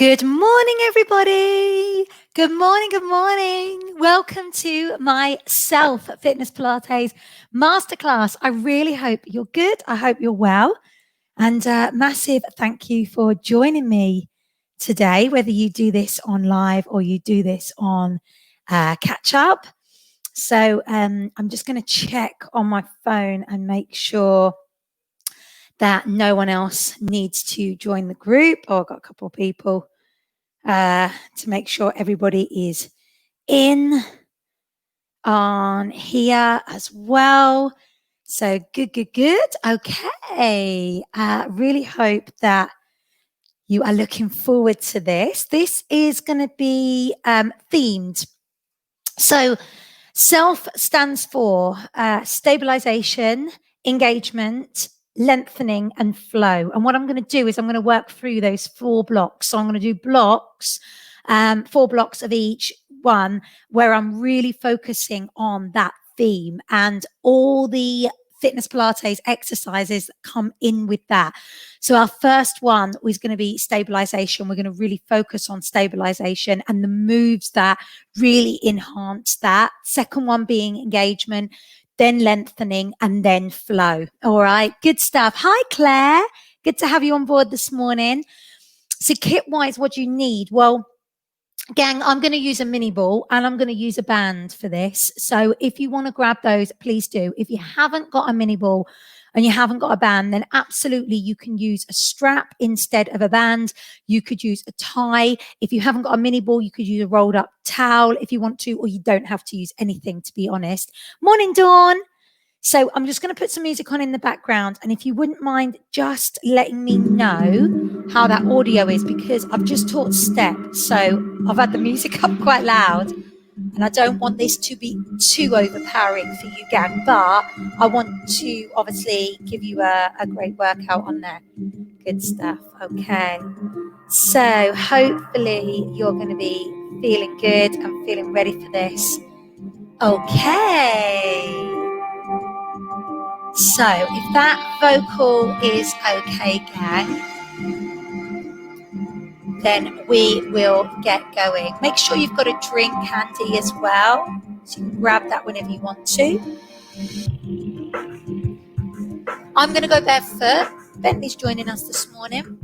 Good morning, everybody. Good morning. Good morning. Welcome to my S.E.L.F Fitness Pilates Masterclass. I really hope you're good. I hope you're well. And massive thank you for joining me today, whether you do this on live or you do this on catch up. So I'm just going to check on my phone and make sure that no one else needs to join the group. Oh, I've got a couple of people to make sure everybody is in on here as well. So good. Okay. Really hope that you are looking forward to this. This is going to be themed. So S.E.L.F stands for stabilization, engagement, lengthening, and flow. And what I'm going to do is I'm going to work through those 4 blocks. So I'm going to do blocks, 4 blocks of each one, where I'm really focusing on that theme and all the fitness Pilates exercises that come in with that. So our first one is going to be stabilization. We're going to really focus on stabilization and the moves that really enhance that. Second one being engagement, then lengthening, and then flow. All right, good stuff. Hi, Claire. Good to have you on board this morning. So kit-wise, what do you need? Well, gang, I'm going to use a mini ball and I'm going to use a band for this. So if you want to grab those, please do. If you haven't got a mini ball and you haven't got a band, then absolutely you can use a strap instead of a band. You could use a tie. If you haven't got a mini ball, you could use a rolled up towel if you want to, or you don't have to use anything, to be honest. Morning, Dawn. So I'm just going to put some music on in the background. And if you wouldn't mind just letting me know how that audio is, because I've just taught steps. So I've had the music up quite loud and I don't want this to be too overpowering for you, gang. But I want to obviously give you a great workout on there. Good stuff. Okay. So hopefully you're going to be feeling good and feeling ready for this. Okay. So if that vocal is okay, gang, then we will get going. Make sure you've got a drink handy as well, so you can grab that whenever you want to. I'm going to go barefoot. Bentley's joining us this morning.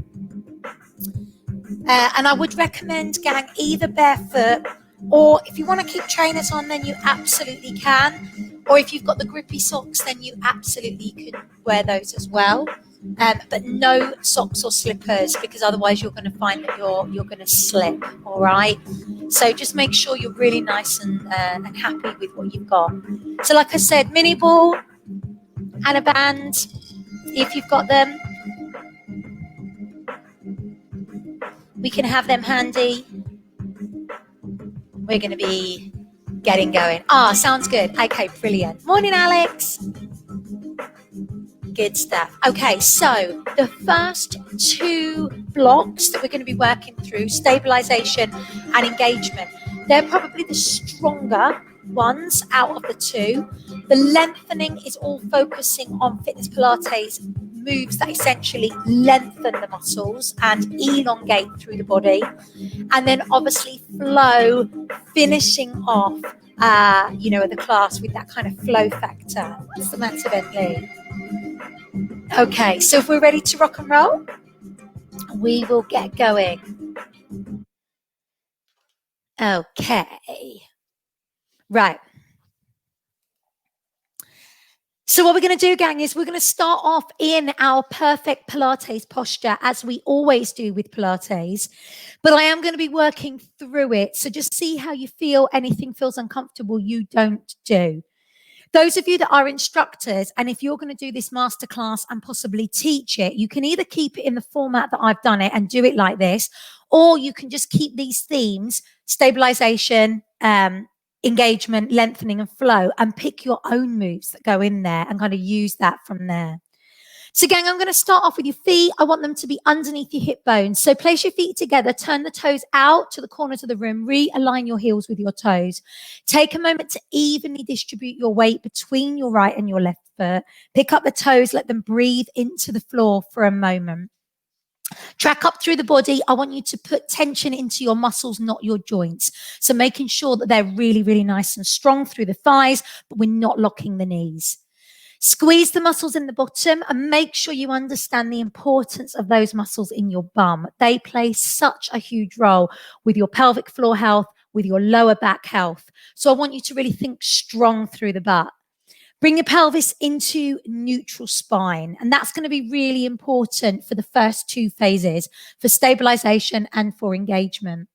And I would recommend, gang, either barefoot, or if you want to keep trainers on, then you absolutely can. Or if you've got the grippy socks, then you absolutely can wear those as well. But no socks or slippers, because otherwise you're going to find that you're going to slip. All right. So just make sure you're really nice and happy with what you've got. So like I said, mini ball and a band, if you've got them. We can have them handy. We're going to be getting going. Sounds good. Okay, brilliant. Morning, Alex. Good stuff. Okay, so the first 2 blocks that we're going to be working through, stabilization and engagement, they're probably the stronger ones out of the 2. The lengthening is all focusing on fitness Pilates moves that essentially lengthen the muscles and elongate through the body. And then obviously flow, finishing off, the class with that kind of flow factor. What's the matter, Bentley? Okay, so if we're ready to rock and roll, we will get going. Okay. Right. So what we're going to do, gang, is we're going to start off in our perfect Pilates posture, as we always do with Pilates. But I am going to be working through it. So just see how you feel. Anything feels uncomfortable, you don't do. Those of you that are instructors, and if you're going to do this masterclass and possibly teach it, you can either keep it in the format that I've done it and do it like this, or you can just keep these themes, stabilization, engagement, lengthening, and flow, and pick your own moves that go in there and kind of use that from there. So gang, I'm going to start off with your feet. I want them to be underneath your hip bones. So place your feet together, turn the toes out to the corners of the room, realign your heels with your toes. Take a moment to evenly distribute your weight between your right and your left foot. Pick up the toes, let them breathe into the floor for a moment. Track up through the body. I want you to put tension into your muscles, not your joints. So making sure that they're really, really nice and strong through the thighs, but we're not locking the knees. Squeeze the muscles in the bottom and make sure you understand the importance of those muscles in your bum. They play such a huge role with your pelvic floor health, with your lower back health. So I want you to really think strong through the butt. Bring your pelvis into neutral spine. And that's going to be really important for the first 2 phases, for stabilization and for engagement.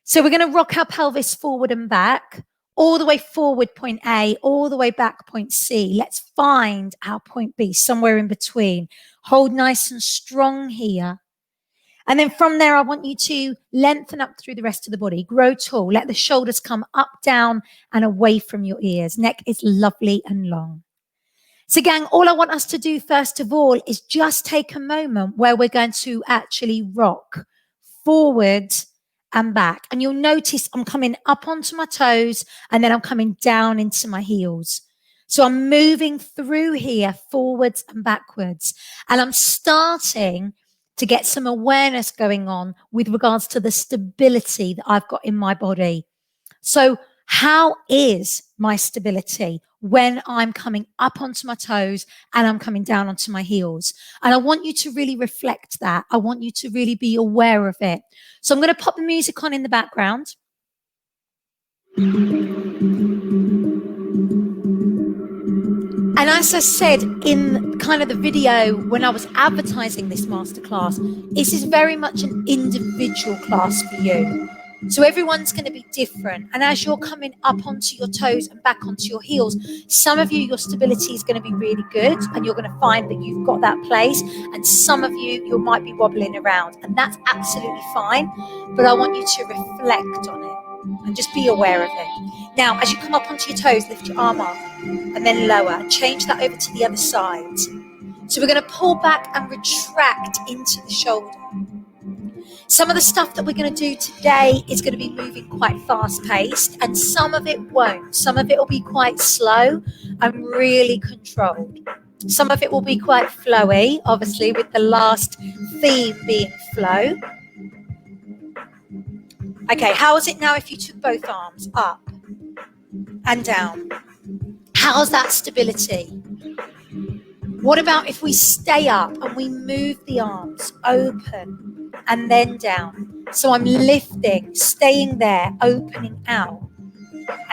So we're going to rock our pelvis forward and back, all the way forward, point A, all the way back, point C. Let's find our point B, somewhere in between. Hold nice and strong here. And then from there, I want you to lengthen up through the rest of the body. Grow tall. Let the shoulders come up, down, and away from your ears. Neck is lovely and long. So gang, all I want us to do first of all is just take a moment where we're going to actually rock forward and back. And you'll notice I'm coming up onto my toes and then I'm coming down into my heels. So I'm moving through here forwards and backwards. And I'm starting to get some awareness going on with regards to the stability that I've got in my body. So how is my stability when I'm coming up onto my toes and I'm coming down onto my heels? And I want you to really reflect that. I want you to really be aware of it. So I'm going to pop the music on in the background. And as I said in kind of the video when I was advertising this masterclass, this is very much an individual class for you. So everyone's going to be different. And as you're coming up onto your toes and back onto your heels, some of you, your stability is going to be really good and you're going to find that you've got that place. And some of you, you might be wobbling around, and that's absolutely fine. But I want you to reflect on it and just be aware of it. Now, as you come up onto your toes, lift your arm up and then lower and change that over to the other side. So we're going to pull back and retract into the shoulder. Some of the stuff that we're going to do today is going to be moving quite fast paced, and some of it won't. Some of it will be quite slow and really controlled. Some of it will be quite flowy, obviously, with the last theme being flow. Okay, how is it now if you took both arms up and down? How's that stability? What about if we stay up and we move the arms open and then down? So I'm lifting, staying there, opening out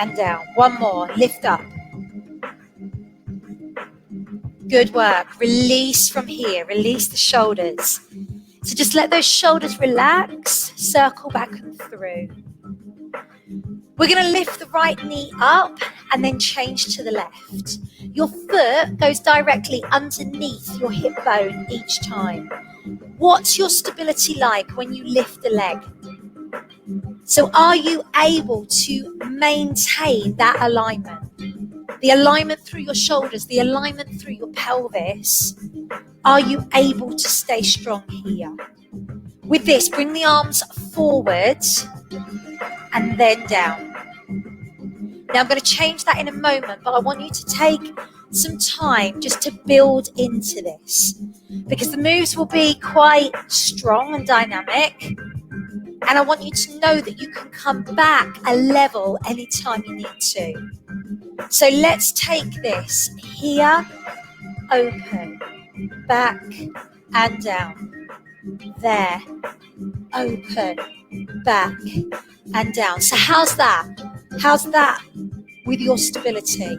and down. One more, lift up. Good work. Release from here, release the shoulders. So just let those shoulders relax, circle back and through. We're going to lift the right knee up and then change to the left. Your foot goes directly underneath your hip bone each time. What's your stability like when you lift the leg? So are you able to maintain that alignment? The alignment through your shoulders, the alignment through your pelvis. Are you able to stay strong here? With this, bring the arms forward and then down. Now I'm going to change that in a moment, but I want you to take some time just to build into this, because the moves will be quite strong and dynamic, and I want you to know that you can come back a level anytime you need to. So let's take this here, open, back and down, there, open, back and down. So how's that? How's that with your stability?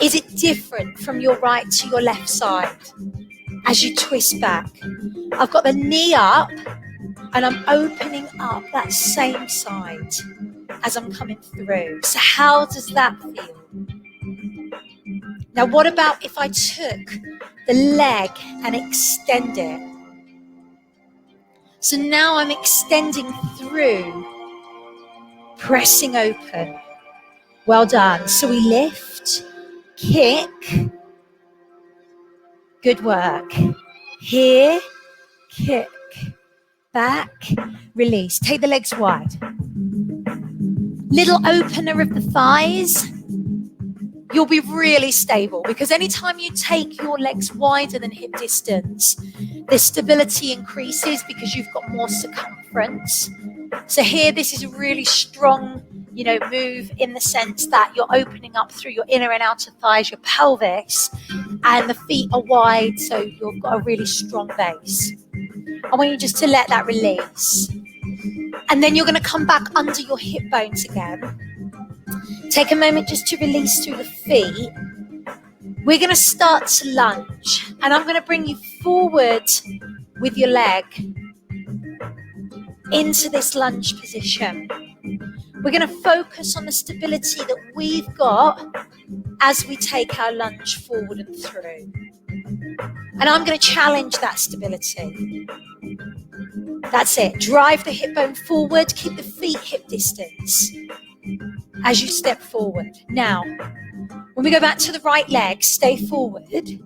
Is it different from your right to your left side as you twist back? I've got the knee up and I'm opening up that same side as I'm coming through. So how does that feel? Now, what about if I took the leg and extend it? So now I'm extending through, pressing open. Well done. So we lift, kick. Good work. Here, kick, back, release. Take the legs wide. Little opener of the thighs. You'll be really stable, because anytime you take your legs wider than hip distance, The stability increases because you've got more circumference. So here, this is a really strong, move in the sense that you're opening up through your inner and outer thighs, your pelvis, and the feet are wide, so you've got a really strong base. I want you just to let that release. And then you're going to come back under your hip bones again. Take a moment just to release through the feet. We're going to start to lunge, and I'm going to bring you forward with your leg into this lunge position. We're going to focus on the stability that we've got as we take our lunge forward and through. And I'm going to challenge that stability. That's it. Drive the hip bone forward. Keep the feet hip distance as you step forward. Now, when we go back to the right leg, stay forward.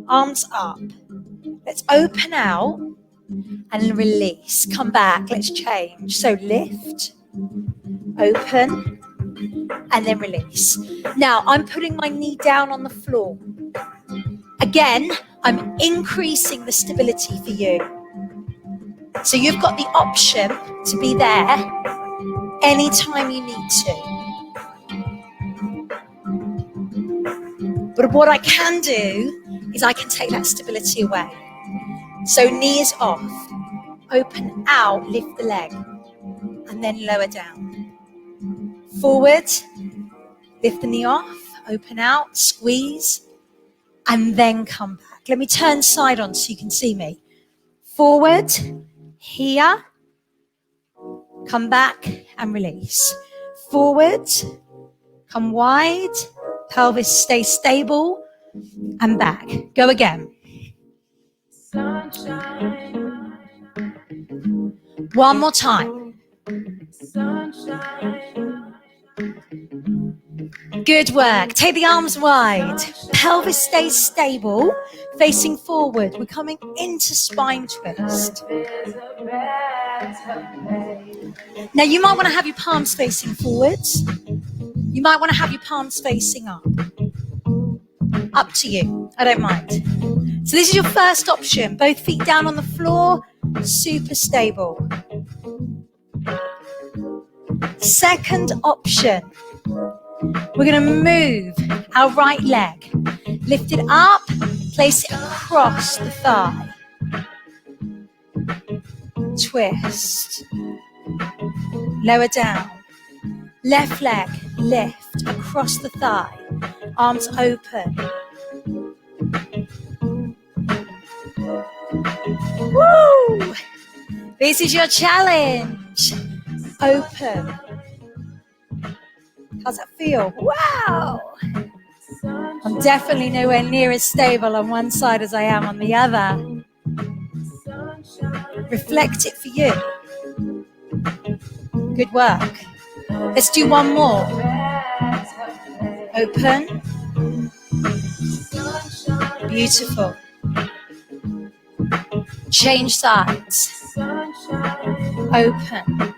Arms up. Let's open out and release. Come back. Let's change. So lift, open, and then release. Now, I'm putting my knee down on the floor. Again, I'm increasing the stability for you. So you've got the option to be there anytime you need to. But what I can do is I can take that stability away. So knee is off, open out, lift the leg, and then lower down. Forward, lift the knee off, open out, squeeze, and then come back. Let me turn side on so you can see me. Forward, here, come back and release. Forward, come wide, pelvis stay stable, and back. Go again. Sunshine. One more time. Sunshine. Good work. Take the arms wide. Pelvis stays stable, facing forward. We're coming into spine twist. Now you might want to have your palms facing forwards. You might want to have your palms facing up. Up to you. I don't mind. So this is your first option. Both feet down on the floor. Super stable. Second option. We're going to move our right leg. Lift it up. Place it across the thigh. Twist. Lower down. Left leg. Lift across the thigh. Arms open. Woo! This is your challenge. Open. How's that feel? Wow! I'm definitely nowhere near as stable on one side as I am on the other. Reflect it for you. Good work. Let's do one more. Open. Beautiful. Change sides. Open.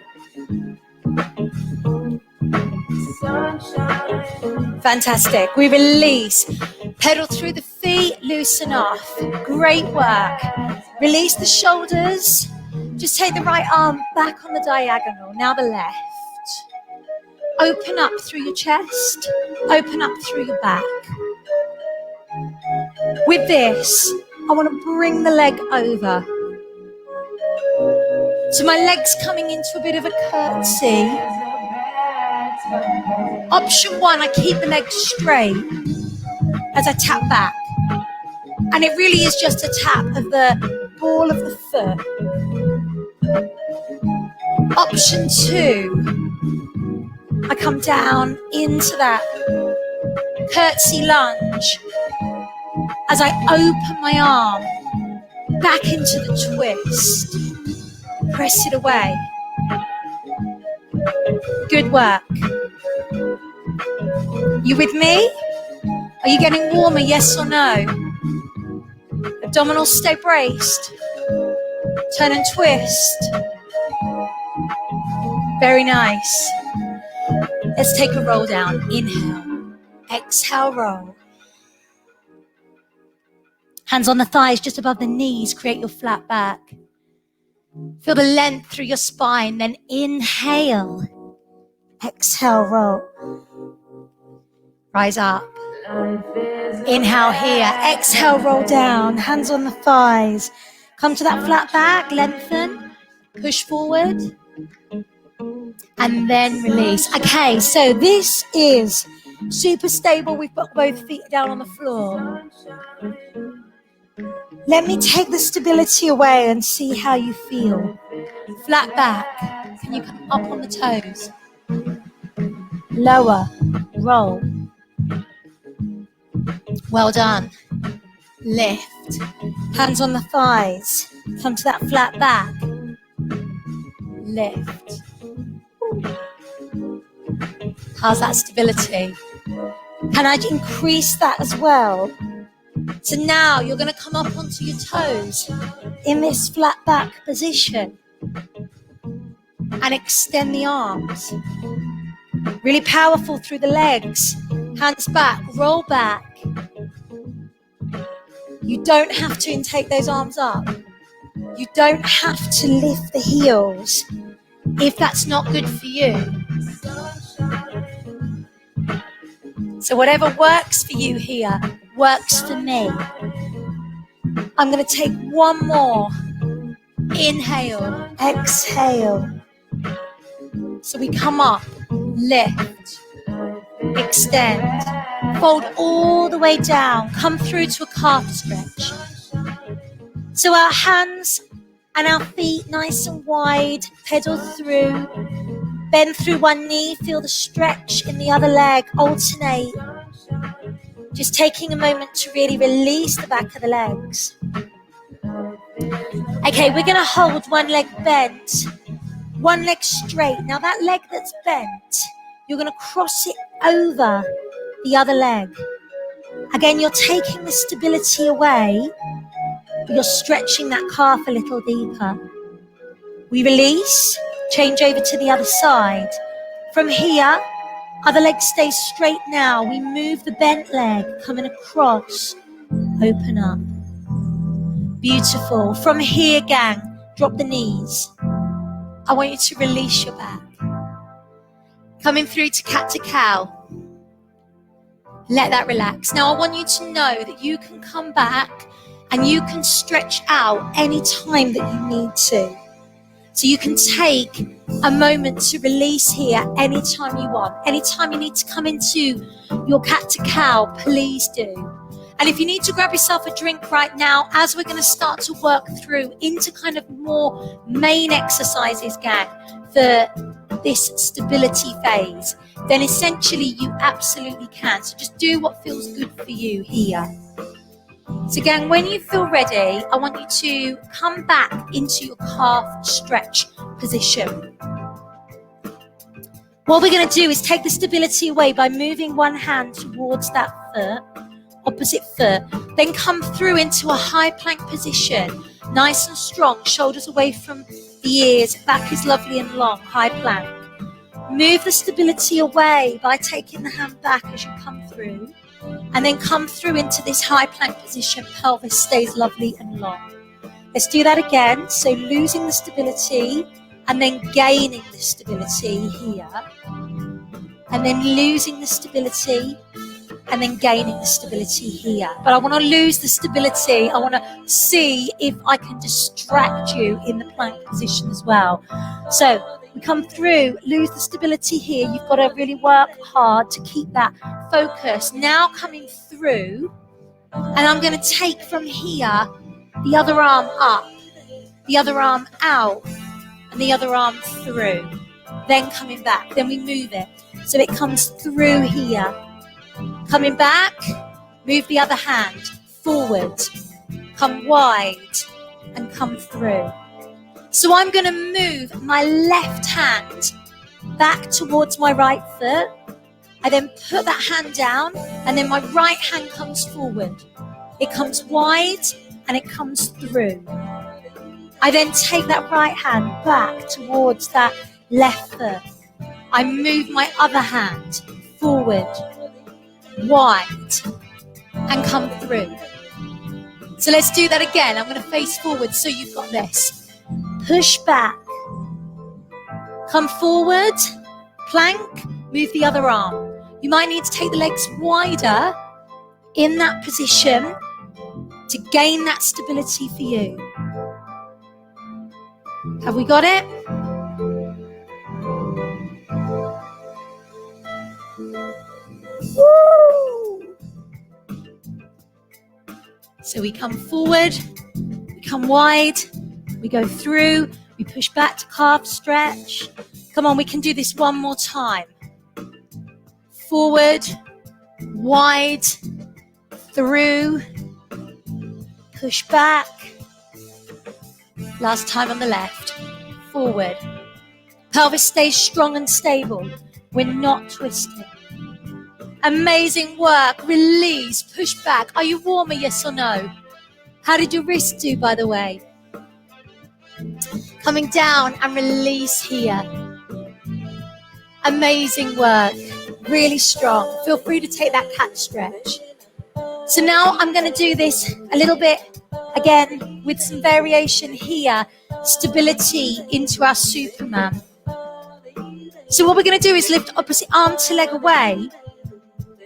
Fantastic. We release. Pedal through the feet, loosen off. Great work. Release the shoulders. Just take the right arm back on the diagonal. Now the left. Open up through your chest. Open up through your back. With this, I want to bring the leg over. So my leg's coming into a bit of a curtsy. Option one, I keep the leg straight as I tap back. And it really is just a tap of the ball of the foot. Option two, I come down into that curtsy lunge as I open my arm back into the twist. Press it away. Good work. You with me? Are you getting warmer, yes or no? Abdominals stay braced. Turn and twist. Very nice. Let's take a roll down. Inhale. Exhale, roll. Hands on the thighs, just above the knees, create your flat back. Feel the length through your spine, then inhale. Exhale, roll. Rise up. Inhale here. Exhale, roll down. Hands on the thighs. Come to that flat back, lengthen. Push forward. And then release. Okay, so this is super stable. We've got both feet down on the floor. Let me take the stability away and see how you feel. Flat back. Can you come up on the toes? Lower. Roll. Well done. Lift. Hands on the thighs. Come to that flat back. Lift. How's that stability? Can I increase that as well? So now you're going to come up onto your toes in this flat back position and extend the arms. Really powerful through the legs. Hands back, roll back. You don't have to take those arms up. You don't have to lift the heels if that's not good for you. So whatever works for you here works for me. I'm going to take one more. Inhale, exhale. So we come up, lift, extend, fold all the way down, come through to a calf stretch. So our hands and our feet nice and wide, pedal through, bend through one knee, feel the stretch in the other leg, alternate. Just taking a moment to really release the back of the legs. Okay, we're going to hold one leg bent, one leg straight. Now that leg that's bent, you're going to cross it over the other leg. Again, you're taking the stability away, but you're stretching that calf a little deeper. We release, change over to the other side. From here, other leg stays straight now. We move the bent leg, coming across, open up. Beautiful. From here, gang, drop the knees. I want you to release your back. Coming through to cat to cow. Let that relax. Now I want you to know that you can come back and you can stretch out any time that you need to. So you can take a moment to release here anytime you want. Anytime you need to come into your cat to cow, please do. And if you need to grab yourself a drink right now, as we're going to start to work through into kind of more main exercises, gang, for this stability phase, then essentially you absolutely can. So just do what feels good for you here. So again, when you feel ready, I want you to come back into your calf stretch position. What we're going to do is take the stability away by moving one hand towards that foot, opposite foot, then come through into a high plank position, nice and strong, shoulders away from the ears, back is lovely and long, high plank. Move the stability away by taking the hand back as you come through, and then come through into this high plank position, pelvis stays lovely and long. Let's do that again. So losing the stability and then gaining the stability here, and then losing the stability and then gaining the stability here. But I want to lose the stability. I want to see if I can distract you in the plank position as well. So we come through, lose the stability here. You've got to really work hard to keep that focus. Now coming through, and I'm going to take from here the other arm up, the other arm out, and the other arm through. Then coming back, then we move it. So it comes through here. Coming back, move the other hand forward, come wide and come through. So I'm going to move my left hand back towards my right foot. I then put that hand down and then my right hand comes forward. It comes wide and it comes through. I then take that right hand back towards that left foot. I move my other hand forward, wide, and come through. So let's do that again. I'm going to face forward so you've got this. Push back. Come forward. Plank. Move the other arm. You might need to take the legs wider in that position to gain that stability for you. Have we got it? Woo! So we come forward, we come wide, we go through, we push back to calf stretch. Come on, we can do this one more time. Forward, wide, through, push back. Last time on the left. Forward. Pelvis stays strong and stable. We're not twisting. Amazing work. Release. Push back. Are you warmer, yes or no? How did your wrist do, by the way? Coming down and release here. Amazing work. Really strong. Feel free to take that cat stretch. So now I'm going to do this a little bit again with some variation here. Stability into our Superman. So what we're going to do is lift opposite arm to leg away.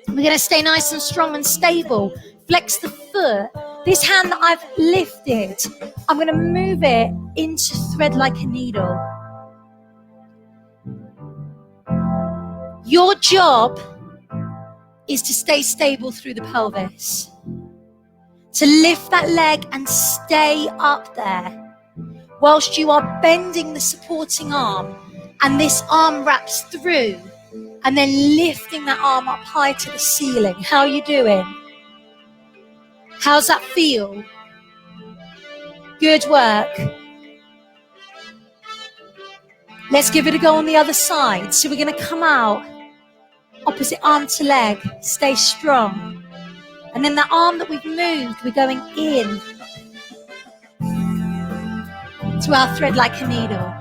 We're going to stay nice and strong and stable. Flex the foot. This hand that I've lifted, I'm going to move it into thread like a needle. Your job is to stay stable through the pelvis. To lift that leg and stay up there whilst you are bending the supporting arm, and this arm wraps through, and then lifting that arm up high to the ceiling. How are you doing? How's that feel? Good work. Let's give it a go on the other side. So we're going to come out, opposite arm to leg, stay strong. And then that arm that we've moved, we're going in to our thread like a needle.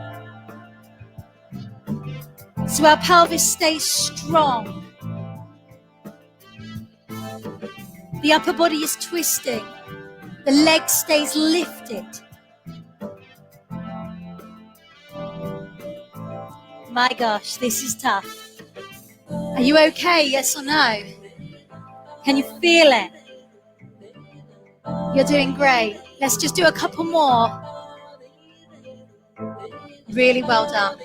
So our pelvis stays strong. The upper body is twisting. The leg stays lifted. My gosh, this is tough. Are you okay, yes or no? Can you feel it? You're doing great. Let's just do a couple more. Really well done.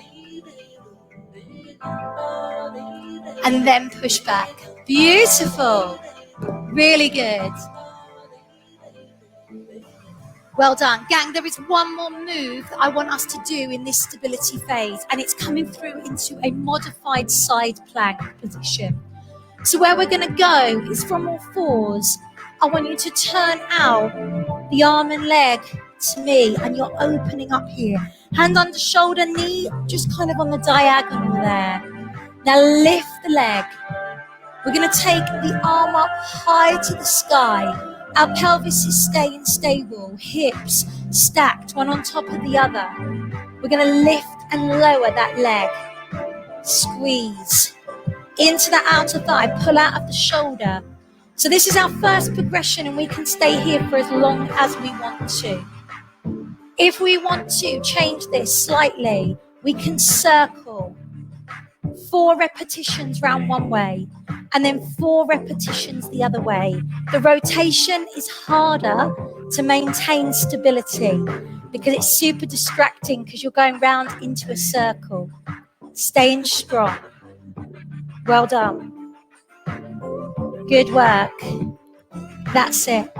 And then push back. Beautiful. Really good. Well done. Gang, there is one more move that I want us to do in this stability phase, and it's coming through into a modified side plank position. So where we're going to go is from all fours. I want you to turn out the arm and leg to me, and you're opening up here. Hand under shoulder, knee just kind of on the diagonal there. Now lift the leg. We're going to take the arm up high to the sky. Our pelvis is staying stable. Hips stacked, one on top of the other. We're going to lift and lower that leg. Squeeze. Into the outer thigh. Pull out of the shoulder. So this is our first progression, and we can stay here for as long as we want to. If we want to change this slightly, we can circle 4 repetitions round one way and then 4 repetitions the other way. The rotation is harder to maintain stability because it's super distracting because you're going round into a circle. Staying strong. Well done. Good work. That's it.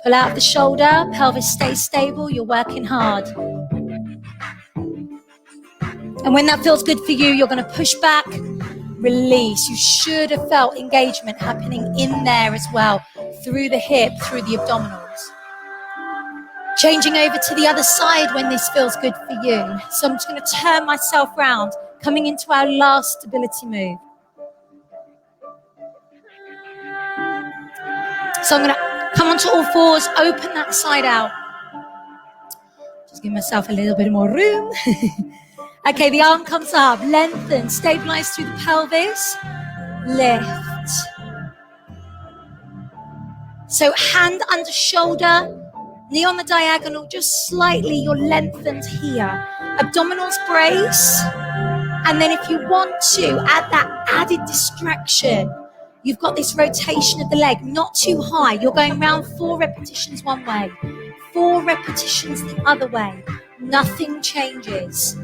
Pull out the shoulder, pelvis stays stable, you're working hard. And when that feels good for you, you're going to push back, release. You should have felt engagement happening in there as well, through the hip, through the abdominals. Changing over to the other side when this feels good for you. So I'm just going to turn myself round, coming into our last stability move. So I'm going to come onto all fours, open that side out. Just give myself a little bit more room. Okay, the arm comes up, lengthen, stabilize through the pelvis, lift. So hand under shoulder, knee on the diagonal, just slightly, you're lengthened here. Abdominals brace. And then if you want to add that added distraction, you've got this rotation of the leg, not too high. You're going around 4 repetitions one way, 4 repetitions the other way. Nothing changes.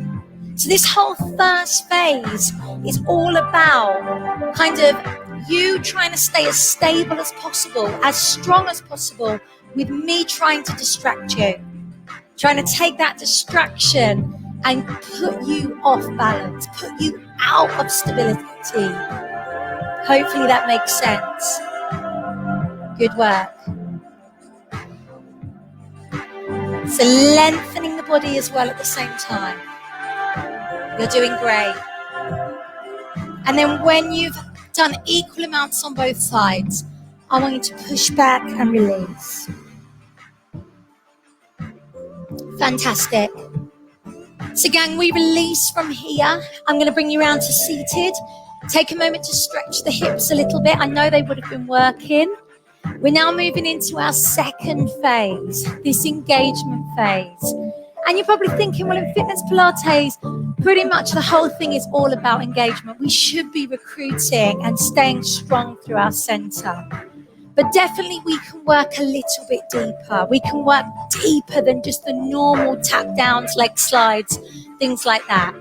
So this whole first phase is all about kind of you trying to stay as stable as possible, as strong as possible, with me trying to distract you, trying to take that distraction and put you off balance, put you out of stability. Hopefully that makes sense. Good work. So lengthening the body as well at the same time. You're doing great. And then when you've done equal amounts on both sides, I want you to push back and release. Fantastic. So gang, we release from here. I'm going to bring you around to seated. Take a moment to stretch the hips a little bit. I know they would have been working. We're now moving into our second phase, this engagement phase. And you're probably thinking, well, in fitness Pilates, pretty much the whole thing is all about engagement. We should be recruiting and staying strong through our center. But definitely we can work a little bit deeper. We can work deeper than just the normal tap downs, leg slides, things like that.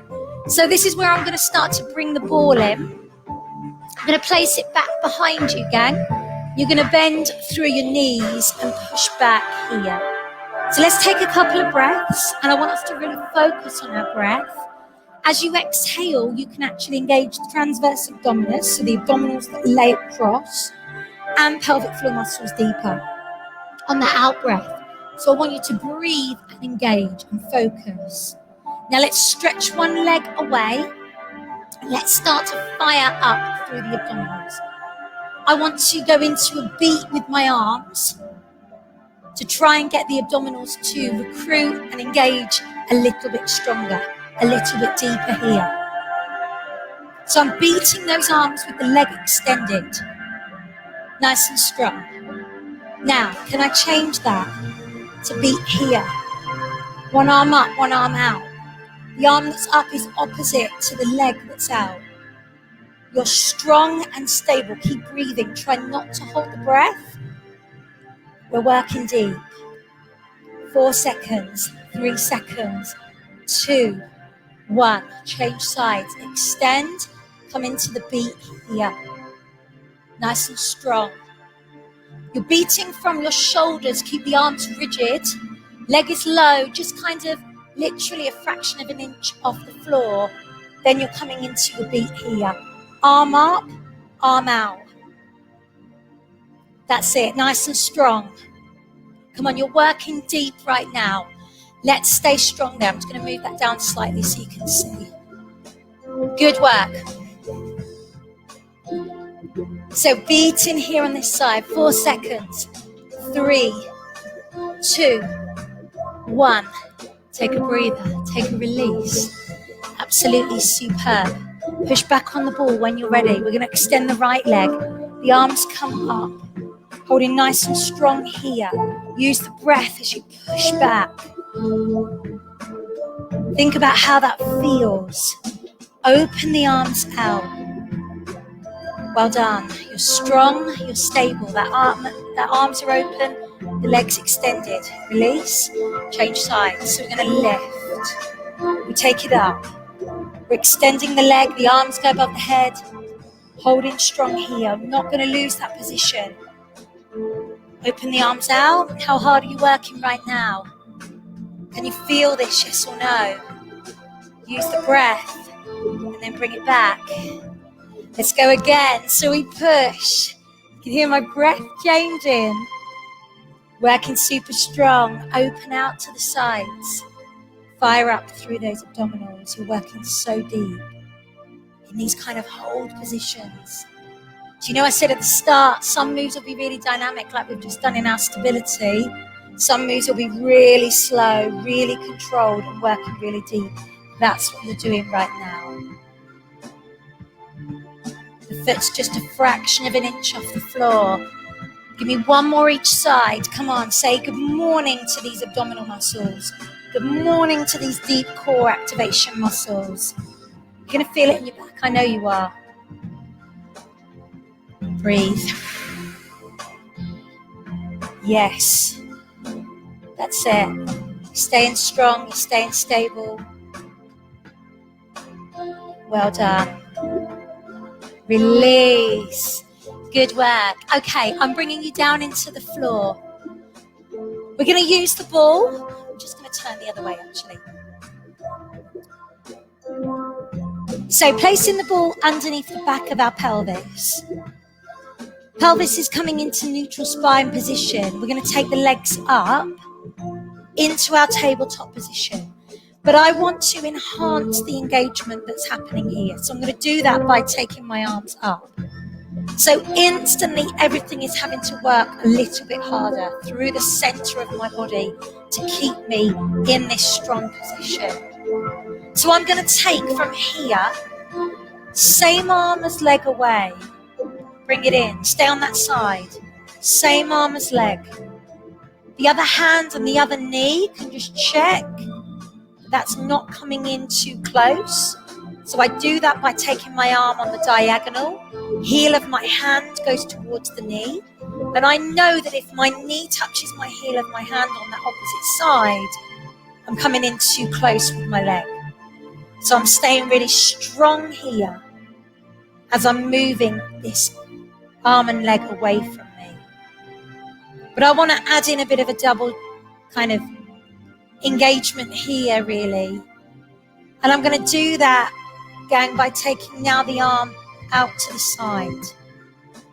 So this is where I'm going to start to bring the ball in. I'm going to place it back behind you, gang. You're going to bend through your knees and push back here. So let's take a couple of breaths, and I want us to really focus on our breath. As you exhale, you can actually engage the transverse abdominis, so the abdominals that lay across, and pelvic floor muscles deeper on the out breath. So I want you to breathe and engage and focus. Now let's stretch one leg away. Let's start to fire up through the abdominals. I want to go into a beat with my arms to try and get the abdominals to recruit and engage a little bit stronger, a little bit deeper here. So I'm beating those arms with the leg extended, nice and strong. Now, can I change that to beat here? One arm up, one arm out. The arm that's up is opposite to the leg that's out. You're strong and stable. Keep breathing. Try not to hold the breath. We're working deep. 4 seconds, 3 seconds, 2, 1. Change sides. Extend. Come into the beat here. Nice and strong. You're beating from your shoulders. Keep the arms rigid. Leg is low, just kind of literally a fraction of an inch off the floor. Then you're coming into your beat here. Arm up, arm out. That's it, nice and strong. Come on, you're working deep right now. Let's stay strong there. I'm just going to move that down slightly so you can see. Good work. So beating here on this side. 4 seconds. 3, 2, 1. Take a breather. Take a release. Absolutely superb. Push back on the ball when you're ready. We're going to extend the right leg. The arms come up. Holding nice and strong here. Use the breath as you push back. Think about how that feels. Open the arms out. Well done. You're strong, you're stable. That arms are open, the legs extended. Release, change sides. So we're going to lift. We take it up. We're extending the leg, the arms go above the head. Holding strong here. I'm not going to lose that position. Open the arms out. How hard are you working right now? Can you feel this, yes or no? Use the breath and then bring it back. Let's go again. So we push. You can hear my breath changing. Working super strong. Open out to the sides. Fire up through those abdominals. You're working so deep in these kind of hold positions. Do you know I said at the start, some moves will be really dynamic like we've just done in our stability. Some moves will be really slow, really controlled and working really deep. That's what you're doing right now. The foot's just a fraction of an inch off the floor. Give me one more each side. Come on, say good morning to these abdominal muscles. Good morning to these deep core activation muscles. You're going to feel it in your back. I know you are. Breathe. Yes. That's it. You're staying strong. You're staying stable. Well done. Release. Good work. Okay, I'm bringing you down into the floor. We're going to use the ball. I'm just going to turn the other way, actually. So placing the ball underneath the back of our pelvis. Pelvis is coming into neutral spine position. We're going to take the legs up into our tabletop position. But I want to enhance the engagement that's happening here. So I'm going to do that by taking my arms up. So instantly everything is having to work a little bit harder through the center of my body to keep me in this strong position. So I'm going to take from here, same arm as leg away. Bring it in. Stay on that side. Same arm as leg. The other hand and the other knee can just check that's not coming in too close. So I do that by taking my arm on the diagonal. Heel of my hand goes towards the knee. And I know that if my knee touches my heel of my hand on that opposite side, I'm coming in too close with my leg. So I'm staying really strong here as I'm moving this arm and leg away from me. But I want to add in a bit of a double kind of engagement here, really. And I'm going to do that going by taking now the arm out to the side.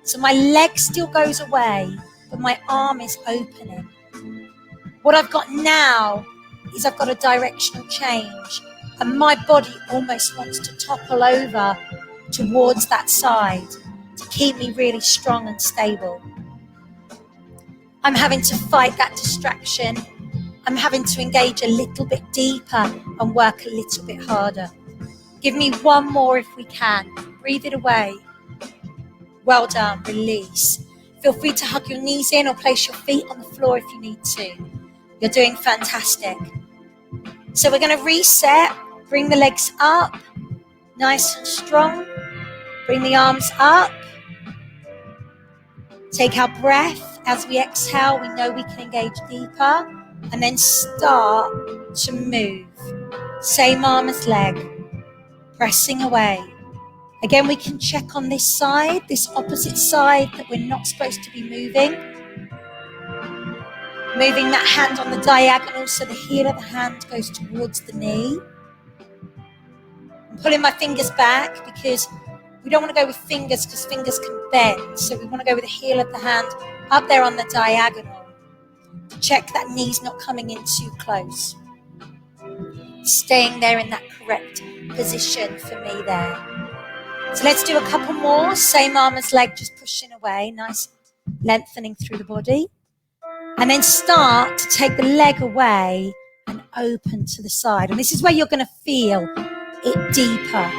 So my leg still goes away, but my arm is opening. What I've got now is I've got a directional change, and my body almost wants to topple over towards that side to keep me really strong and stable. I'm having to fight that distraction. I'm having to engage a little bit deeper and work a little bit harder. Give me one more if we can. Breathe it away. Well done. Release. Feel free to hug your knees in or place your feet on the floor if you need to. You're doing fantastic. So we're going to reset. Bring the legs up. Nice and strong. Bring the arms up. Take our breath. As we exhale, we know we can engage deeper. And then start to move. Same arm as leg. Pressing away. Again, we can check on this side, this opposite side that we're not supposed to be moving. Moving that hand on the diagonal so the heel of the hand goes towards the knee. I'm pulling my fingers back because we don't want to go with fingers because fingers can bend. So we want to go with the heel of the hand up there on the diagonal to check that knee's not coming in too close. Staying there in that correct position for me there. So let's do a couple more. Same arm as leg, just pushing away. Nice lengthening through the body. And then start to take the leg away and open to the side. And this is where you're going to feel it deeper.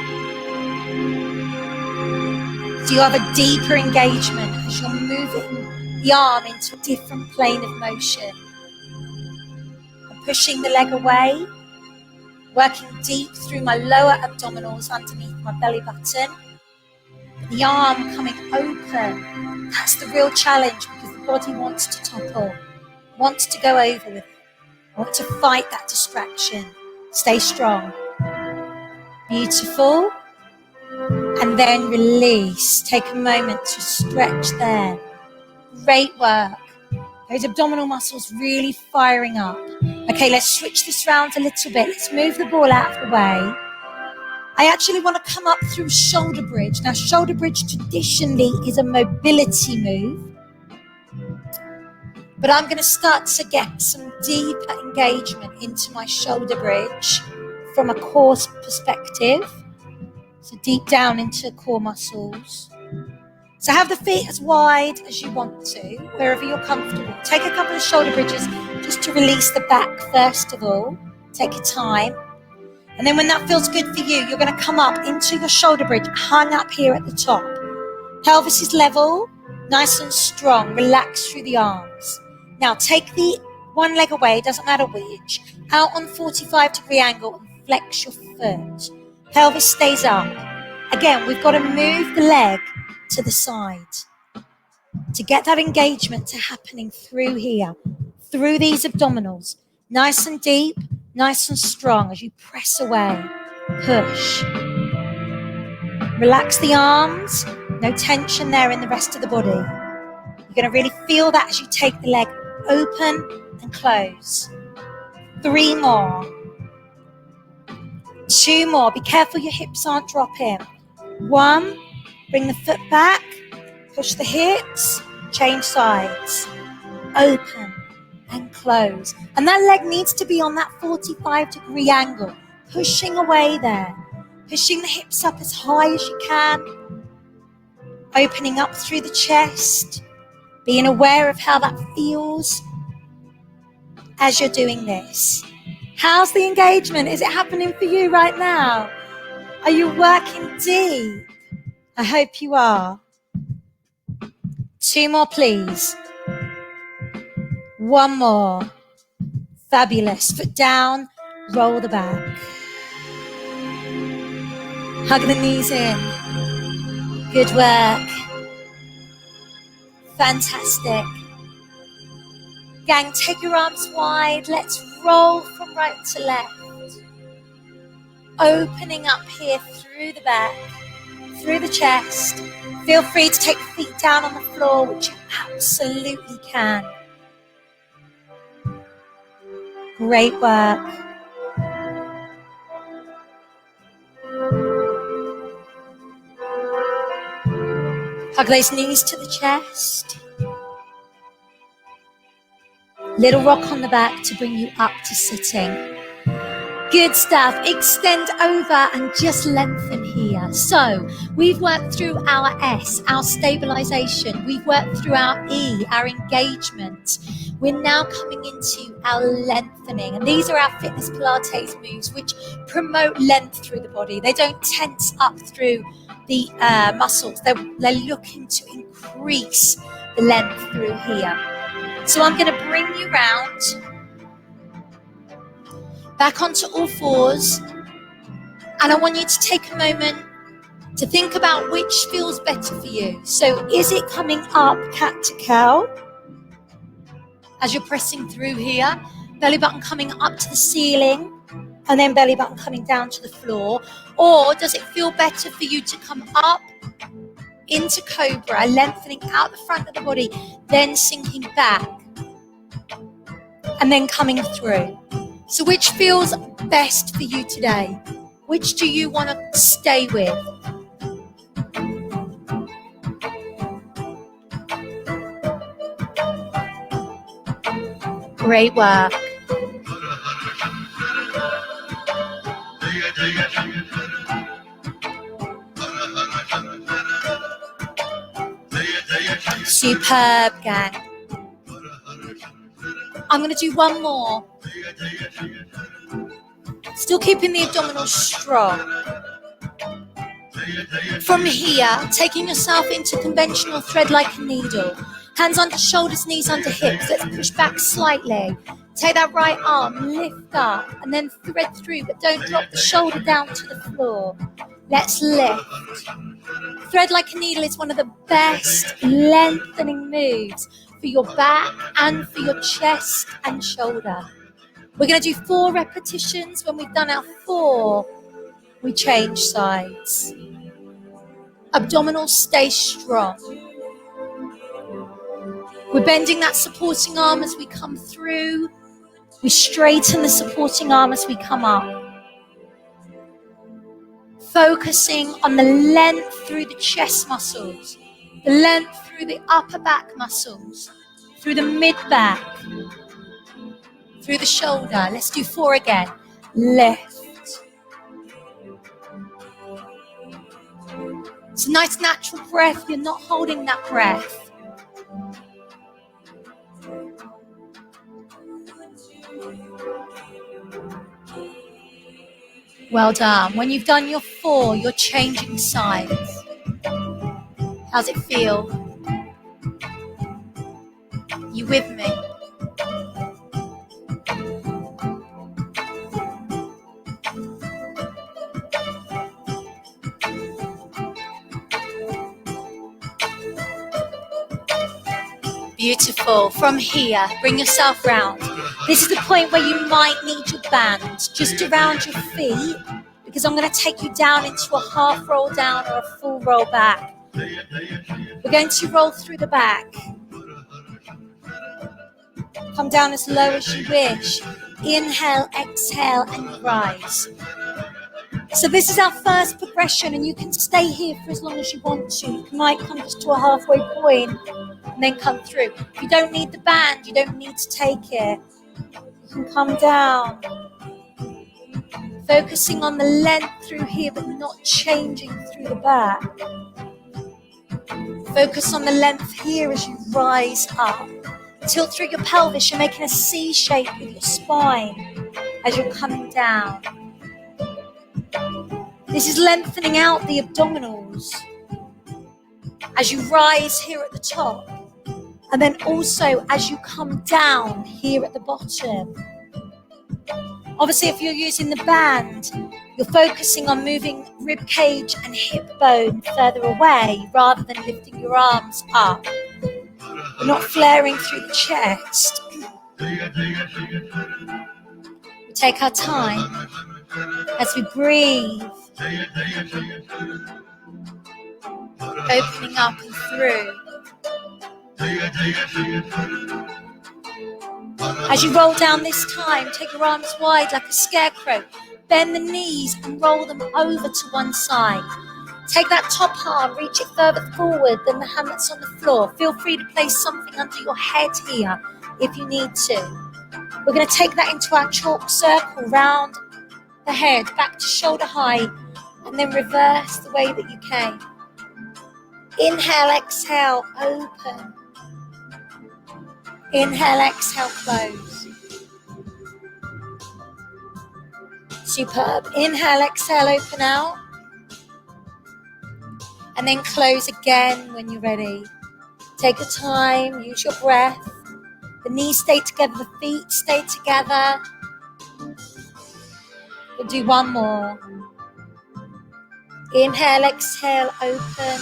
So you have a deeper engagement as you're moving the arm into a different plane of motion. I'm pushing the leg away, working deep through my lower abdominals underneath my belly button. The arm coming open. That's the real challenge because the body wants to topple, wants to go over with it, wants to fight that distraction. Stay strong. Beautiful. And then release. Take a moment to stretch there. Great work. Those abdominal muscles really firing up. Okay, let's switch this round a little bit. Let's move the ball out of the way. I actually want to come up through shoulder bridge. Now, shoulder bridge traditionally is a mobility move. But I'm going to start to get some deeper engagement into my shoulder bridge from a core perspective. So deep down into core muscles. So have the feet as wide as you want to, wherever you're comfortable. Take a couple of shoulder bridges just to release the back first of all. Take your time. And then when that feels good for you, you're going to come up into your shoulder bridge, hung up here at the top. Pelvis is level. Nice and strong. Relax through the arms. Now take the one leg away, doesn't matter which, out on 45-degree angle and flex your foot. Pelvis stays up. Again, we've got to move the leg to the side to get that engagement to happening through here, through these abdominals. Nice and deep, nice and strong as you press away. Push. Relax the arms. No tension there in the rest of the body. You're going to really feel that as you take the leg open and close. 3 more. 2 more. Be careful your hips aren't dropping. 1. Bring the foot back. Push the hips. Change sides. Open and close. And that leg needs to be on that 45-degree angle. Pushing away there. Pushing the hips up as high as you can. Opening up through the chest. Being aware of how that feels as you're doing this. How's the engagement? Is it happening for you right now? Are you working deep? I hope you are. 2 more, please. 1 more. Fabulous. Foot down, roll the back. Hug the knees in. Good work. Fantastic. Gang, take your arms wide. Let's roll from right to left. Opening up here through the back, through the chest. Feel free to take the feet down on the floor, which you absolutely can. Great work. Hug those knees to the chest. Little rock on the back to bring you up to sitting. Good stuff. Extend over and just lengthen here. So we've worked through our S, our stabilization. We've worked through our E, our engagement. We're now coming into our lengthening. And these are our fitness Pilates moves, which promote length through the body. They don't tense up through the muscles. They're looking to increase the length through here. So I'm going to bring you round back onto all fours, and I want you to take a moment to think about which feels better for you. So is it coming up cat to cow as you're pressing through here, belly button coming up to the ceiling, and then belly button coming down to the floor? Or does it feel better for you to come up into cobra, lengthening out the front of the body, then sinking back, and then coming through? So which feels best for you today? Which do you want to stay with? Great work. Superb, gang. I'm going to do 1 more. Still keeping the abdominals strong. From here, taking yourself into conventional thread like a needle. Hands under shoulders, knees under hips. Let's push back slightly. Take that right arm, lift up, and then thread through, but don't drop the shoulder down to the floor. Let's lift. Thread like a needle is one of the best lengthening moves for your back and for your chest and shoulder. We're going to do 4 repetitions. When we've done our 4, we change sides. Abdominals stay strong. We're bending that supporting arm as we come through. We straighten the supporting arm as we come up. Focusing on the length through the chest muscles, the length through the upper back muscles, through the mid-back, through the shoulder. Let's do 4 again. Lift. It's a nice natural breath. You're not holding that breath. Well done. When you've done your 4, you're changing sides. How's it feel? You with me? Beautiful. From here, bring yourself round. This is the point where you might need your band just around your feet, because I'm going to take you down into a half roll down or a full roll back. We're going to roll through the back. Come down as low as you wish. Inhale, exhale, and you rise. So this is our first progression, and you can stay here for as long as you want to. You might come just to a halfway point and then come through. If you don't need the band, you don't need to take it. You can come down. Focusing on the length through here, but not changing through the back. Focus on the length here as you rise up. Tilt through your pelvis. You're making a C shape with your spine as you're coming down. This is lengthening out the abdominals as you rise here at the top. And then also as you come down here at the bottom. Obviously, if you're using the band, you're focusing on moving rib cage and hip bone further away rather than lifting your arms up. You're not flaring through the chest. We take our time as we breathe, opening up and through. As you roll down this time, take your arms wide like a scarecrow. Bend the knees and roll them over to one side. Take that top arm, reach it further forward than the hand that's on the floor. Feel free to place something under your head here if you need to. We're going to take that into our chalk circle, round the head, back to shoulder height, and then reverse the way that you came. Inhale, exhale, open. Inhale, exhale, close. Superb. Inhale, exhale, open out. And then close again when you're ready. Take your time, use your breath. The knees stay together, the feet stay together. We'll do one more. Inhale, exhale, open.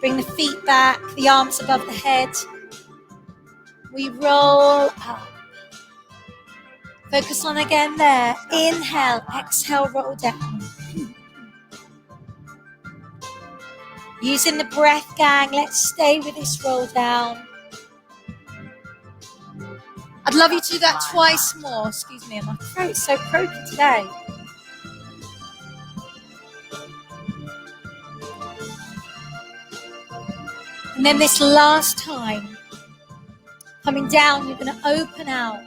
Bring the feet back, the arms above the head. We roll up. Focus on again there. Inhale, exhale, roll down. Using the breath, gang, let's stay with this roll down. I'd love you to do that twice more. Excuse me, my throat's so croaky today. And then this last time, coming down, you're going to open out.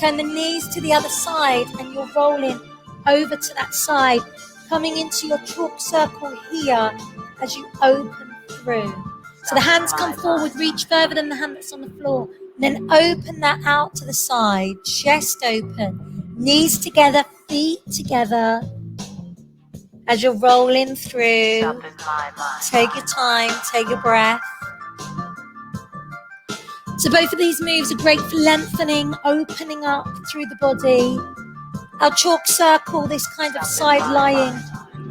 Turn the knees to the other side and you're rolling over to that side. Coming into your chalk circle here as you open through. So the hands come forward, reach further than the hand that's on the floor. And then open that out to the side. Chest open. Knees together, feet together. As you're rolling through. Take your time, take your breath. So both of these moves are great for lengthening, opening up through the body. Our chalk circle, this kind of side-lying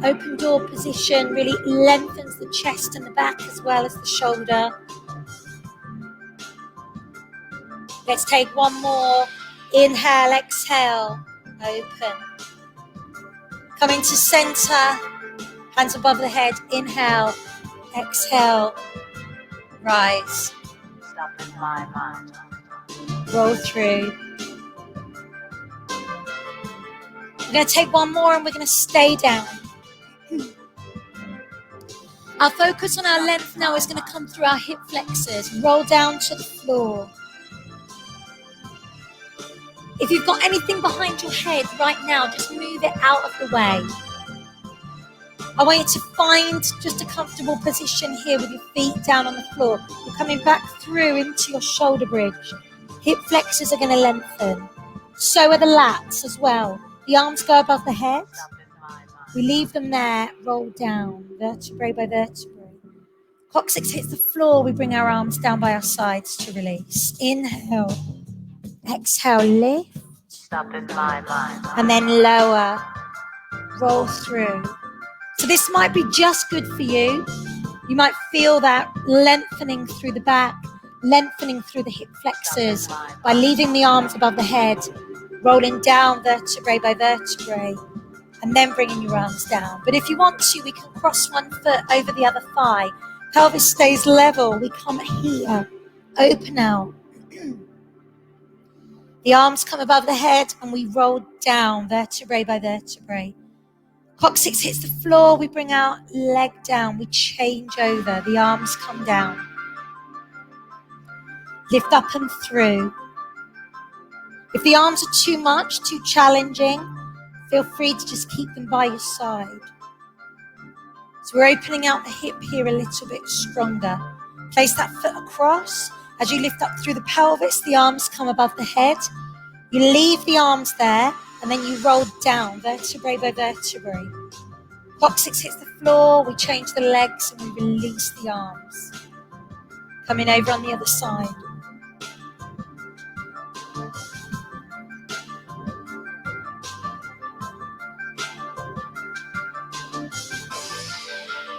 open door position, really lengthens the chest and the back as well as the shoulder. Let's take one more. Inhale, exhale, open. Coming to center, hands above the head. Inhale, exhale, rise. Roll through. We're going to take one more and we're going to stay down. Our focus on our length now is going to come through our hip flexors. Roll down to the floor. If you've got anything behind your head right now, just move it out of the way. I want you to find just a comfortable position here with your feet down on the floor. You're coming back through into your shoulder bridge. Hip flexors are going to lengthen. So are the lats as well. The arms go above the head. We leave them there, roll down, vertebrae by vertebrae. Coccyx hits the floor. We bring our arms down by our sides to release. Inhale. Exhale, lift. And then lower. Roll through. So this might be just good for you. You might feel that lengthening through the back, lengthening through the hip flexors by leaving the arms above the head, rolling down vertebrae by vertebrae, and then bringing your arms down. But if you want to, we can cross one foot over the other thigh. Pelvis stays level. We come here, open out. The arms come above the head and we roll down vertebrae by vertebrae. Coccyx hits the floor, we bring our leg down, we change over, the arms come down. Lift up and through. If the arms are too much, too challenging, feel free to just keep them by your side. So we're opening out the hip here a little bit stronger. Place that foot across. As you lift up through the pelvis, the arms come above the head. You leave the arms there and then you roll down vertebrae by vertebrae. Coccyx hits the floor, we change the legs and we release the arms. Coming over on the other side.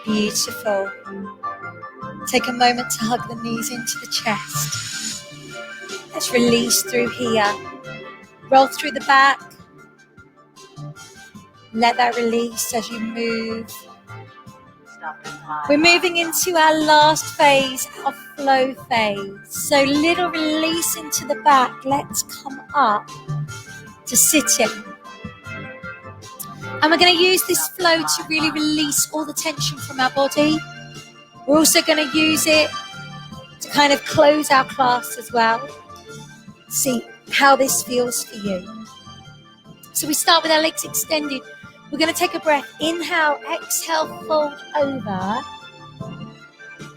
Beautiful. Take a moment to hug the knees into the chest. Let's release through here. Roll through the back. Let that release as you move. We're moving into our last phase, our flow phase. So little release into the back. Let's come up to sitting. And we're going to use this flow to really release all the tension from our body. We're also going to use it to kind of close our class as well. See how this feels for you. So we start with our legs extended. We're going to take a breath. Inhale, exhale, fold over.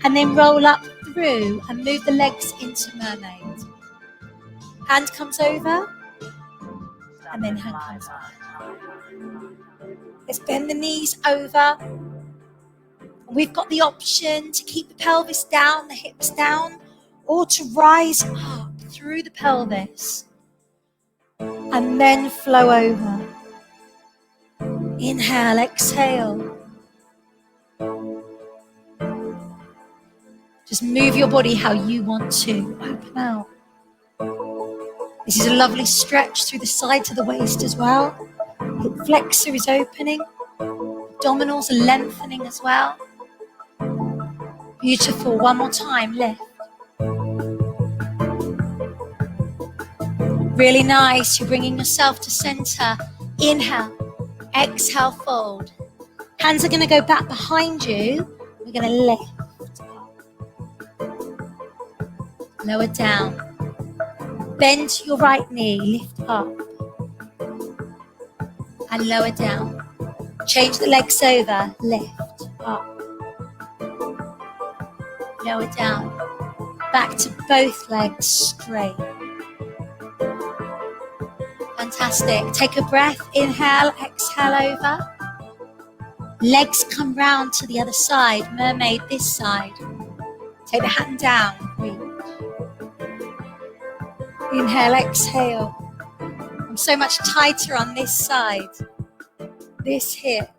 And then roll up through and move the legs into mermaid. Hand comes over. And then hand comes up. Let's bend the knees over. We've got the option to keep the pelvis down, the hips down, or to rise up through the pelvis and then flow over. Inhale, exhale. Just move your body how you want to. Open out. This is a lovely stretch through the sides of the waist as well. Hip flexor is opening. Abdominals are lengthening as well. Beautiful. One more time. Lift. Really nice. You're bringing yourself to center. Inhale. Exhale, fold. Hands are going to go back behind you. We're going to lift. Lower down. Bend your right knee. Lift up. And lower down. Change the legs over. Lift. Up. Lower down. Back to both legs straight. Fantastic. Take a breath. Inhale, exhale over. Legs come round to the other side. Mermaid this side. Take the hand down. Breathe. Inhale, exhale. I'm so much tighter on this side. This hip.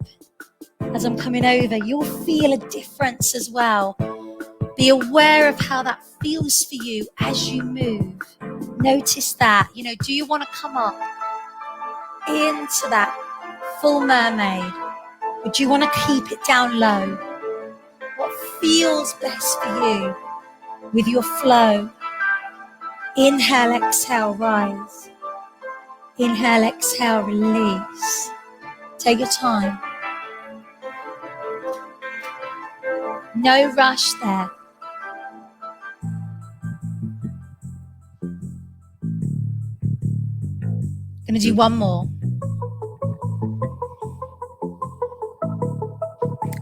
As I'm coming over, you'll feel a difference as well. Be aware of how that feels for you as you move. Notice that. Do you want to come up into that full mermaid? Or do you want to keep it down low? What feels best for you with your flow? Inhale, exhale, rise. Inhale, exhale, release. Take your time. No rush there. Gonna do one more.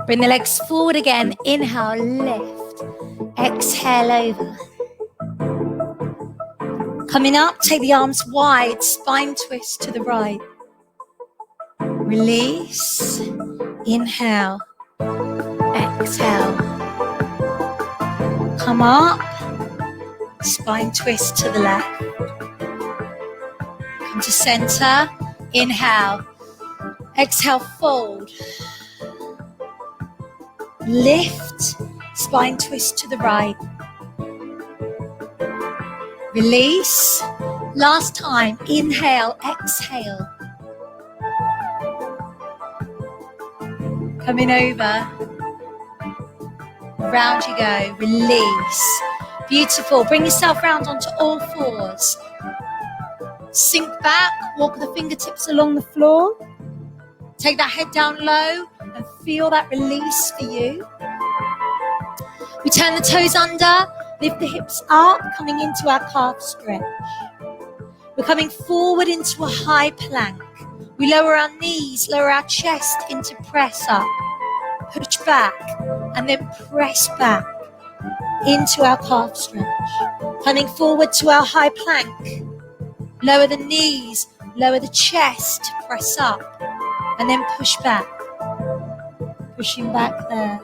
Bring the legs forward again. Inhale, lift. Exhale over. Coming up, take the arms wide, spine twist to the right. Release. Inhale. Exhale. Come up, spine twist to the left. Come to center, inhale. Exhale, fold. Lift, spine twist to the right. Release. Last time, inhale, exhale. Coming over. Round you go, release. Beautiful, bring yourself round onto all fours. Sink back, walk the fingertips along the floor. Take that head down low and feel that release for you. We turn the toes under, lift the hips up, coming into our calf stretch. We're coming forward into a high plank. We lower our knees, lower our chest into press up. Push back and then press back into our calf stretch. Coming forward to our high plank. Lower the knees, lower the chest, press up and then push back. Pushing back there.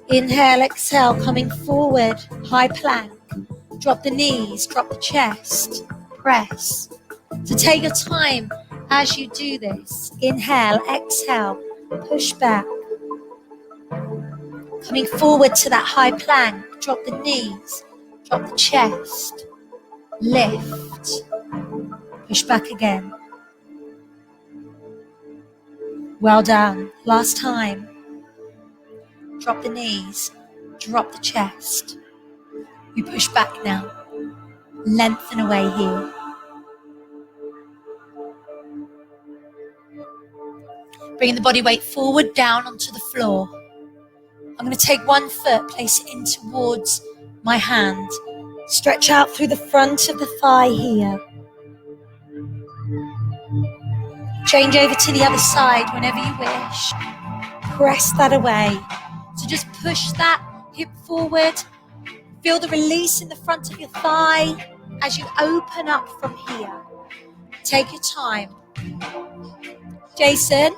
Inhale, exhale, coming forward, high plank. Drop the knees, drop the chest, press. So take your time as you do this. Inhale, exhale, push back. Coming forward to that high plank, drop the knees, drop the chest, lift, push back again. Well done. Last time. Drop the knees, drop the chest. You push back now. Lengthen away here. Bringing the body weight forward, down onto the floor. I'm going to take one foot, place it in towards my hand. Stretch out through the front of the thigh here. Change over to the other side whenever you wish. Press that away. So just push that hip forward. Feel the release in the front of your thigh as you open up from here. Take your time. Jason.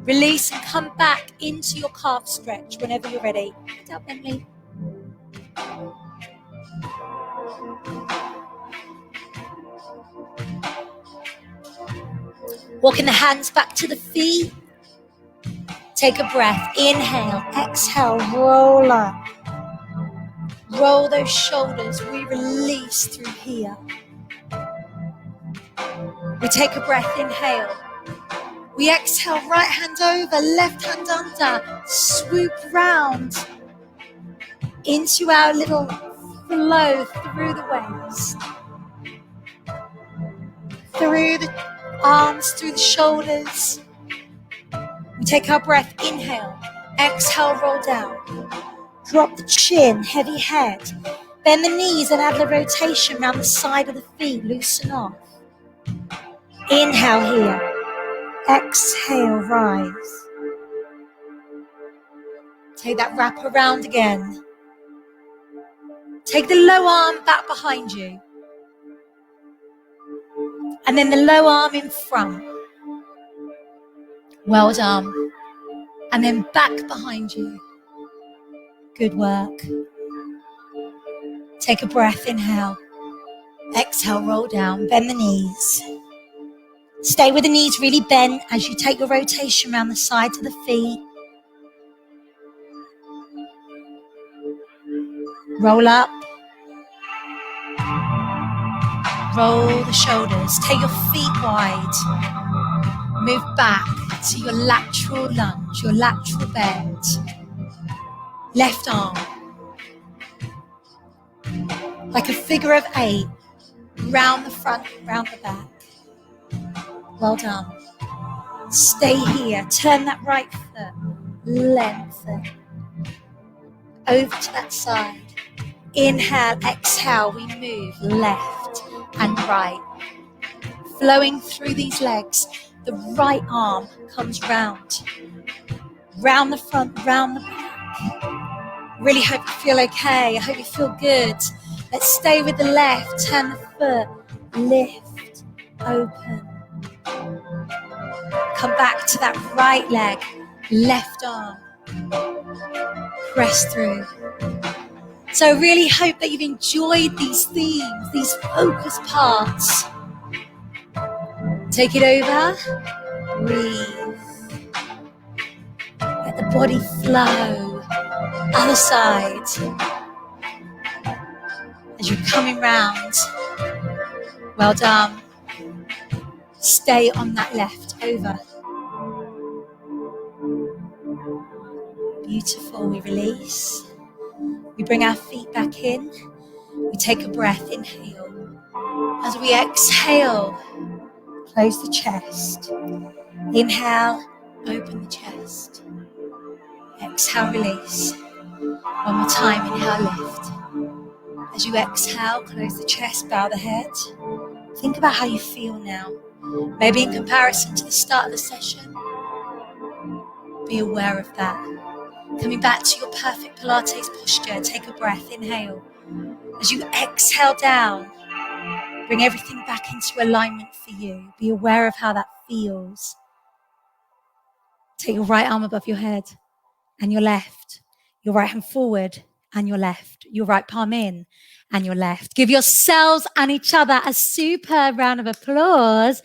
Release and come back into your calf stretch whenever you're ready. Get up, Emily. Walking the hands back to the feet. Take a breath. Inhale, exhale, roll up. Roll those shoulders. We release through here. We take a breath. Inhale. We exhale, right hand over, left hand under. Swoop round into our little flow through the waist. Through the arms, through the shoulders. We take our breath. Inhale. Exhale, roll down. Drop the chin, heavy head. Bend the knees and add the rotation around the side of the feet. Loosen off. Inhale here. Exhale, rise. Take that wrap around again. Take the low arm back behind you. And then the low arm in front. Well done. And then back behind you. Good work. Take a breath, inhale. Exhale, roll down, bend the knees. Stay with the knees really bent as you take your rotation around the sides of the feet. Roll up. Roll the shoulders. Take your feet wide. Move back to your lateral lunge, your lateral bend. Left arm. Like a figure of 8. Round the front, round the back. Well done. Stay here. Turn that right foot. Lengthen. Over to that side. Inhale, exhale. We move left and right. Flowing through these legs. The right arm comes round. Round the front, round the back. Really hope you feel okay. I hope you feel good. Let's stay with the left. Turn the foot. Lift. open. Come back to that right leg, left arm. Press through. So I really hope that you've enjoyed these themes, these focus parts. Take it over. Breathe. Let the body flow. Other side. As you're coming round. Well done. Stay on that left. Over. Beautiful. We release. We bring our feet back in. We take a breath. Inhale. As we exhale, close the chest. Inhale, open the chest. Exhale, release. One more time, inhale, lift. As you exhale, close the chest, bow the head. Think about how you feel now. Maybe in comparison to the start of the session. Be aware of that. Coming back to your perfect Pilates posture, take a breath, inhale. As you exhale down, bring everything back into alignment for you. Be aware of how that feels. Take your right arm above your head and your left. Your right hand forward and your left. Your right palm in and your left. Give yourselves and each other a super round of applause.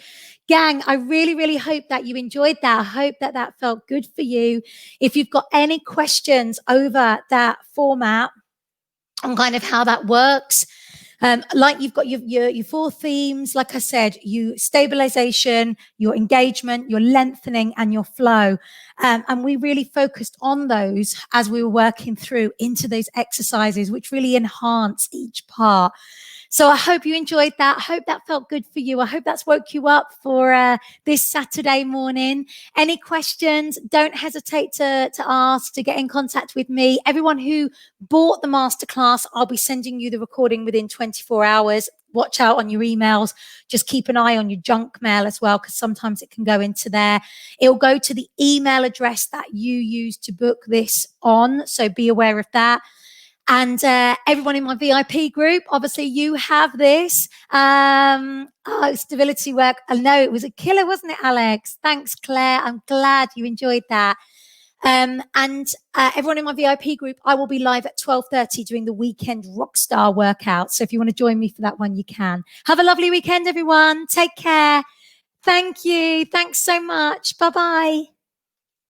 Gang, I really, really hope that you enjoyed that. I hope that that felt good for you. If you've got any questions over that format on kind of how that works, like you've got your 4 themes, like I said, you stabilization, your engagement, your lengthening and your flow. And we really focused on those as we were working through into those exercises, which really enhance each part. So I hope you enjoyed that. I hope that felt good for you. I hope that's woke you up for this Saturday morning. Any questions, don't hesitate to ask, to get in contact with me. Everyone who bought the masterclass, I'll be sending you the recording within 24 hours. Watch out on your emails. Just keep an eye on your junk mail as well, because sometimes it can go into there. It'll go to the email address that you use to book this on. So be aware of that. And everyone in my VIP group, obviously you have this. Stability work. I know it was a killer, wasn't it, Alex? Thanks, Claire. I'm glad you enjoyed that. And everyone in my VIP group, I will be live at 12:30 doing the weekend Rockstar workout. So if you want to join me for that one, you can. Have a lovely weekend, everyone. Take care. Thank you. Thanks so much. Bye-bye.